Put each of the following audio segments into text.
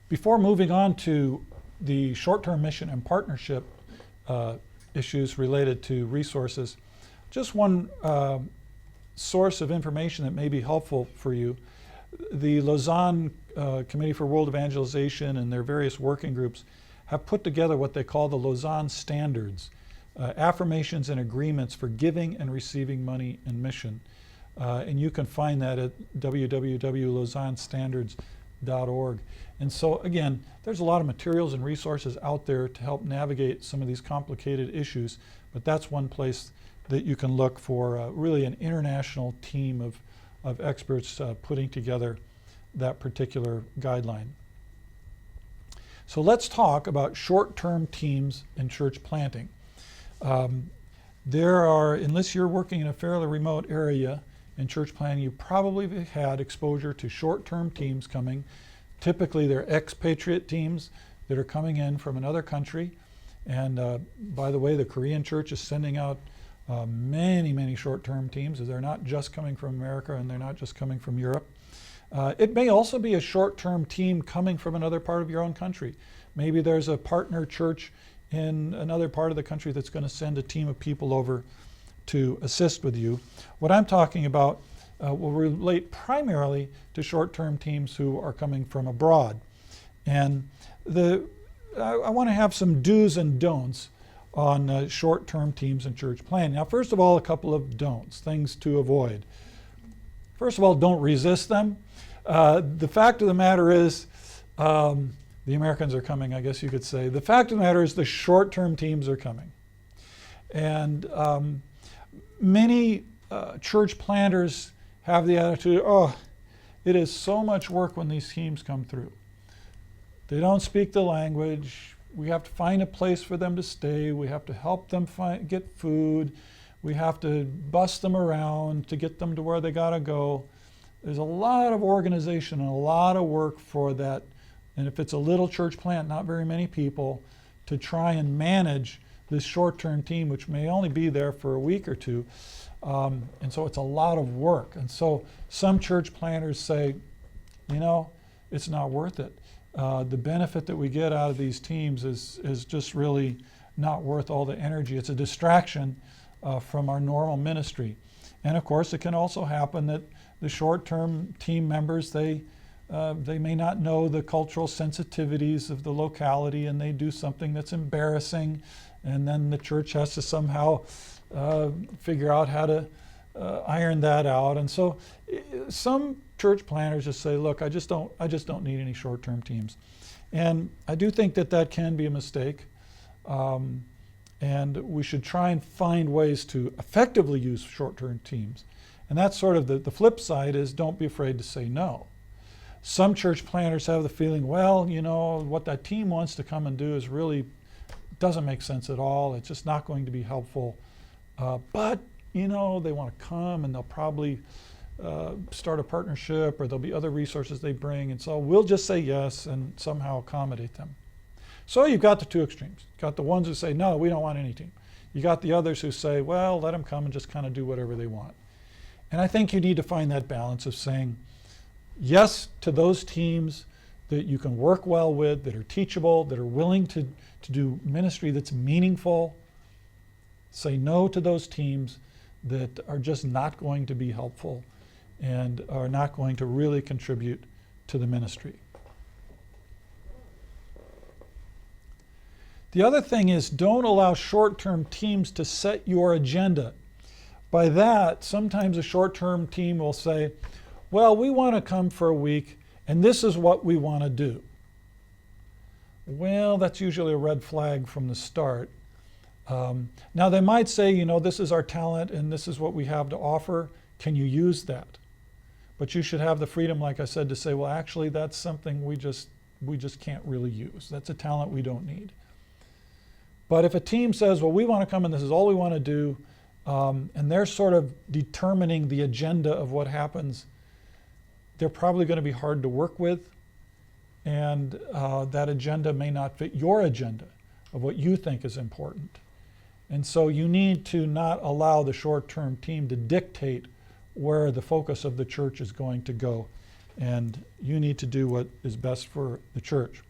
Before moving on to the short-term mission and partnership issues related to resources, just one source of information that may be helpful for you. The Lausanne Committee for World Evangelization and their various working groups have put together what they call the Lausanne Standards, affirmations and agreements for giving and receiving money in mission. And you can find that at www.lausannestandards.org. And so again, there's a lot of materials and resources out there to help navigate some of these complicated issues, but that's one place that you can look for really an international team of experts putting together that particular guideline. So let's talk about short-term teams in church planting. There are, unless you're working in a fairly remote area in church planting, you probably have had exposure to short-term teams coming. Typically they're expatriate teams that are coming in from another country. And by the way, the Korean church is sending out many short-term teams. They're not just coming from America and they're not just coming from Europe. It may also be a short-term team coming from another part of your own country. Maybe there's a partner church in another part of the country that's going to send a team of people over to assist with you. What I'm talking about will relate primarily to short-term teams who are coming from abroad. And I want to have some do's and don'ts on short-term teams in church planting. Now, first of all, a couple of don'ts, things to avoid. First of all, don't resist them. The fact of the matter is, the Americans are coming, I guess you could say. The fact of the matter is the short-term teams are coming. And many church planters have the attitude, oh, it is so much work when these teams come through. They don't speak the language. We have to find a place for them to stay. We have to help them get food. We have to bus them around to get them to where they gotta go. There's a lot of organization and a lot of work for that. And if it's a little church plant, not very many people, to try and manage this short-term team, which may only be there for a week or two. And so it's a lot of work. And so some church planters say, you know, it's not worth it. The benefit that we get out of these teams is just really not worth all the energy. It's a distraction from our normal ministry. And of course, it can also happen that the short-term team members, they may not know the cultural sensitivities of the locality, and they do something that's embarrassing, and then the church has to somehow figure out how to iron that out. And so some church planners just say, look, I just don't need any short-term teams. And I do think that can be a mistake. And we should try and find ways to effectively use short-term teams. And that's sort of the flip side is don't be afraid to say no. Some church planners have the feeling, well, you know, what that team wants to come and do is really doesn't make sense at all. It's just not going to be helpful. But, you know, they want to come and they'll probably start a partnership, or there'll be other resources they bring. And so we'll just say yes and somehow accommodate them. So you've got the two extremes. You've got the ones who say, no, we don't want any team. You got the others who say, well, let them come and just kind of do whatever they want. And I think you need to find that balance of saying yes to those teams that you can work well with, that are teachable, that are willing to do ministry that's meaningful. Say no to those teams that are just not going to be helpful and are not going to really contribute to the ministry. The other thing is, don't allow short-term teams to set your agenda. By that, sometimes a short-term team will say, well, we want to come for a week and this is what we want to do. Well, that's usually a red flag from the start. Now they might say, you know, this is our talent and this is what we have to offer. Can you use that? But you should have the freedom, like I said, to say, well, actually, that's something we just can't really use. That's a talent we don't need. But if a team says, well, we want to come and this is all we want to do, and they're sort of determining the agenda of what happens, they're probably going to be hard to work with, and that agenda may not fit your agenda of what you think is important. And so you need to not allow the short-term team to dictate where the focus of the church is going to go. and you need to do what is best for the church.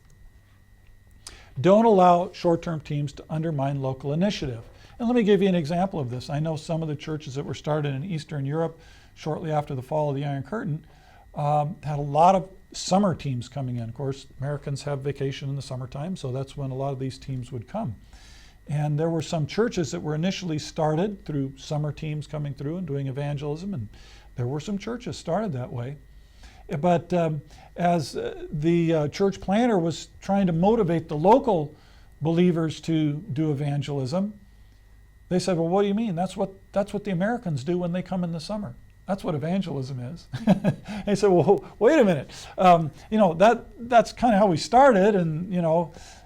Don't allow short-term teams to undermine local initiative. And let me give you an example of this. I know some of the churches that were started in Eastern Europe shortly after the fall of the Iron Curtain had a lot of summer teams coming in. Of course, Americans have vacation in the summertime, so that's when a lot of these teams would come. And there were some churches that were initially started through summer teams coming through and doing evangelism, and there were some churches started that way. But as the church planter was trying to motivate the local believers to do evangelism, they said, well, what do you mean? That's what the Americans do when they come in the summer. That's what evangelism is. They said, well, wait a minute. That's kind of how we started, and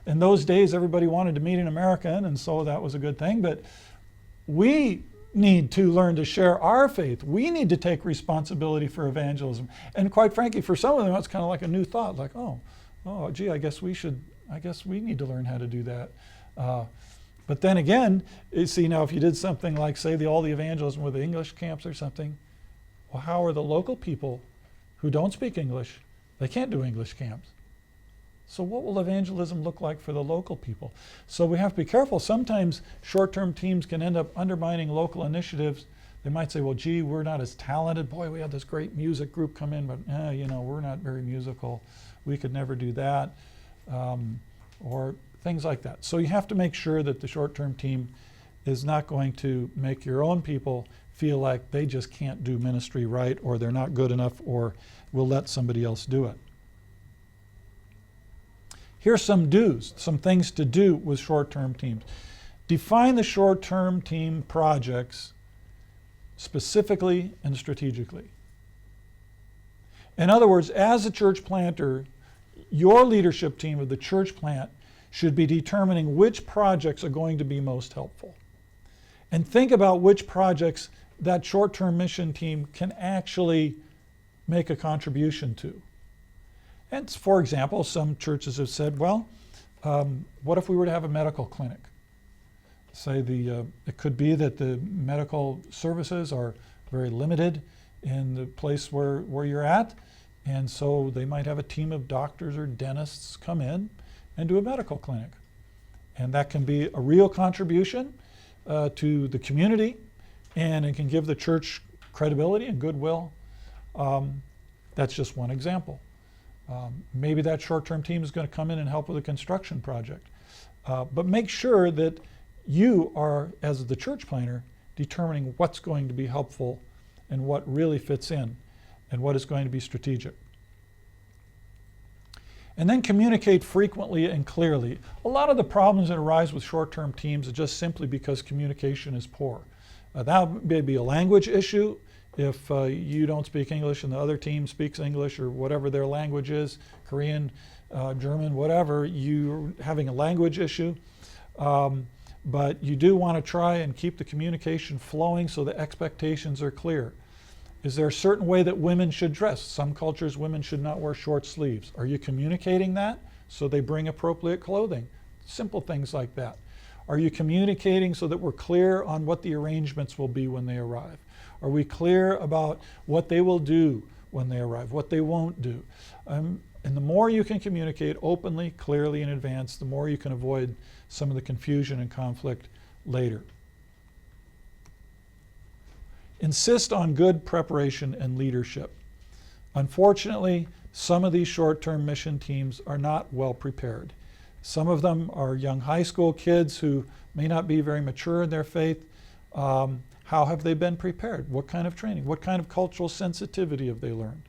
in those days everybody wanted to meet an American, and so that was a good thing. But we need to learn to share our faith. We need to take responsibility for evangelism. And quite frankly, for some of them, it's kind of like a new thought, like, gee, I guess we need to learn how to do that. But then again, you see, now if you did something like, say, all the evangelism with the English camps or something, well, how are the local people who don't speak English? They can't do English camps. So what will evangelism look like for the local people? So we have to be careful. Sometimes short-term teams can end up undermining local initiatives. They might say, well, gee, we're not as talented. Boy, we had this great music group come in, but we're not very musical. We could never do that. Or things like that. So you have to make sure that the short-term team is not going to make your own people feel like they just can't do ministry right, or they're not good enough, or will let somebody else do it. Here's some do's, some things to do with short-term teams. Define the short-term team projects specifically and strategically. In other words, as a church planter, your leadership team of the church plant should be determining which projects are going to be most helpful. And think about which projects that short-term mission team can actually make a contribution to. And for example, some churches have said, well, what if we were to have a medical clinic? Say it could be that the medical services are very limited in the place where you're at, and so they might have a team of doctors or dentists come in and do a medical clinic. And that can be a real contribution to the community, and it can give the church credibility and goodwill. That's just one example. Maybe that short-term team is going to come in and help with a construction project. But make sure that you are, as the church planter, determining what's going to be helpful and what really fits in and what is going to be strategic. And then communicate frequently and clearly. A lot of the problems that arise with short-term teams are just simply because communication is poor. That may be a language issue. If you don't speak English and the other team speaks English or whatever their language is, Korean, German, whatever, you're having a language issue. But you do want to try and keep the communication flowing so the expectations are clear. Is there a certain way that women should dress? Some cultures, women should not wear short sleeves. Are you communicating that so they bring appropriate clothing? Simple things like that. Are you communicating so that we're clear on what the arrangements will be when they arrive? Are we clear about what they will do when they arrive, what they won't do? And the more you can communicate openly, clearly in advance, the more you can avoid some of the confusion and conflict later. Insist on good preparation and leadership. Unfortunately, some of these short-term mission teams are not well prepared. Some of them are young high school kids who may not be very mature in their faith. How have they been prepared? What kind of training? What kind of cultural sensitivity have they learned?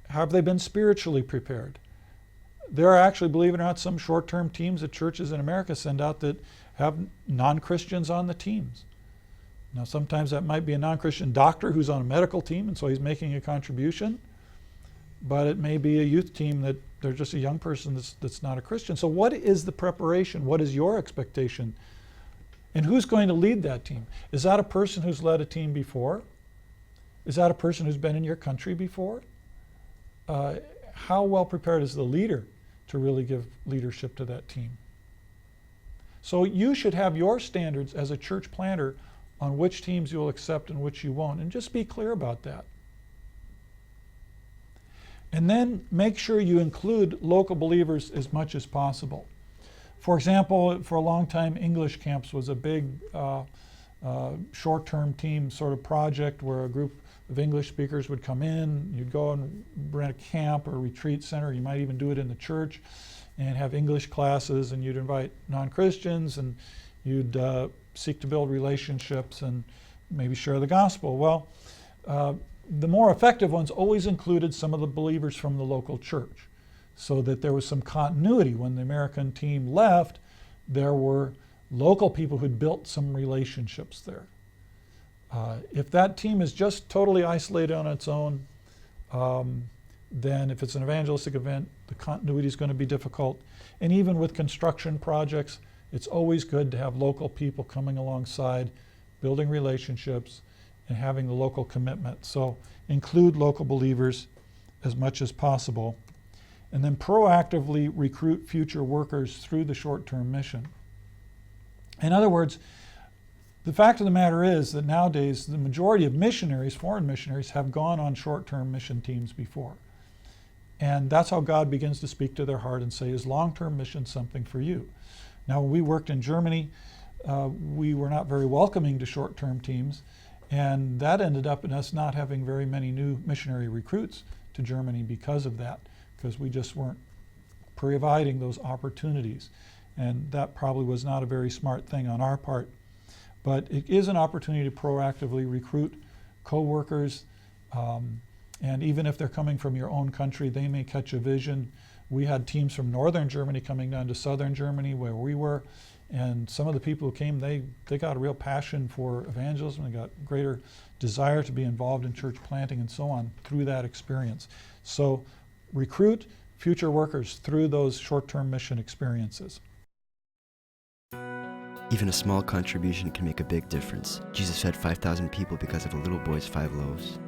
Have they been spiritually prepared? There are actually, believe it or not, some short-term teams that churches in America send out that have non-Christians on the teams. Now, sometimes that might be a non-Christian doctor who's on a medical team, and so he's making a contribution. But it may be a youth team that they're just a young person that's not a Christian. So what is the preparation? What is your expectation? And who's going to lead that team? Is that a person who's led a team before? Is that a person who's been in your country before? How well prepared is the leader to really give leadership to that team? So you should have your standards as a church planter on which teams you'll accept and which you won't, and just be clear about that. And then make sure you include local believers as much as possible. For example, for a long time, English camps was a big short-term team sort of project where a group of English speakers would come in. You'd go and rent a camp or retreat center. You might even do it in the church and have English classes, and you'd invite non-Christians, and you'd seek to build relationships and maybe share the gospel. Well, the more effective ones always included some of the believers from the local church, so that there was some continuity. When the American team left, there were local people who'd built some relationships there. If that team is just totally isolated on its own, then if it's an evangelistic event, the continuity is going to be difficult. And even with construction projects, it's always good to have local people coming alongside, building relationships, and having the local commitment. So include local believers as much as possible. And then proactively recruit future workers through the short-term mission. In other words, the fact of the matter is that nowadays the majority of missionaries, foreign missionaries, have gone on short-term mission teams before. And that's how God begins to speak to their heart and say, is long-term mission something for you? Now, when we worked in Germany, we were not very welcoming to short-term teams, and that ended up in us not having very many new missionary recruits to Germany because of that, because we just weren't providing those opportunities. And that probably was not a very smart thing on our part. But it is an opportunity to proactively recruit co-workers, and even if they're coming from your own country, they may catch a vision. We had teams from northern Germany coming down to southern Germany where we were, and some of the people who came, they got a real passion for evangelism. They got greater desire to be involved in church planting and so on through that experience. So recruit future workers through those short-term mission experiences. Even a small contribution can make a big difference. Jesus fed 5,000 people because of a little boy's 5 loaves.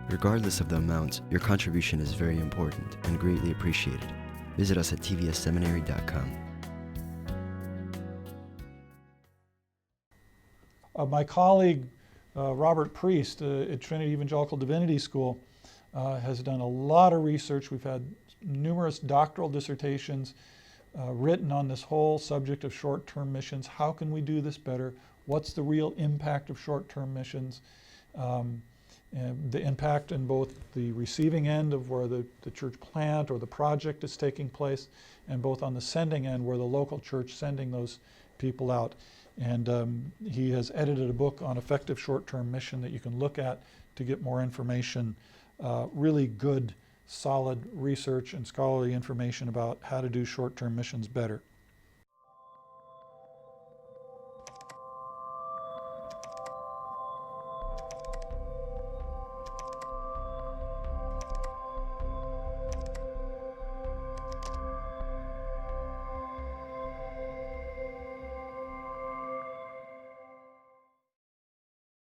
Regardless of the amount, your contribution is very important and greatly appreciated. Visit us at tvsseminary.com. My colleague, Robert Priest at Trinity Evangelical Divinity School has done a lot of research. We've had numerous doctoral dissertations written on this whole subject of short-term missions. How can we do this better? What's the real impact of short-term missions? And the impact in both the receiving end of where the church plant or the project is taking place, and both on the sending end where the local church sending those people out. And he has edited a book on effective short-term mission that you can look at to get more information, really good, solid research and scholarly information about how to do short-term missions better.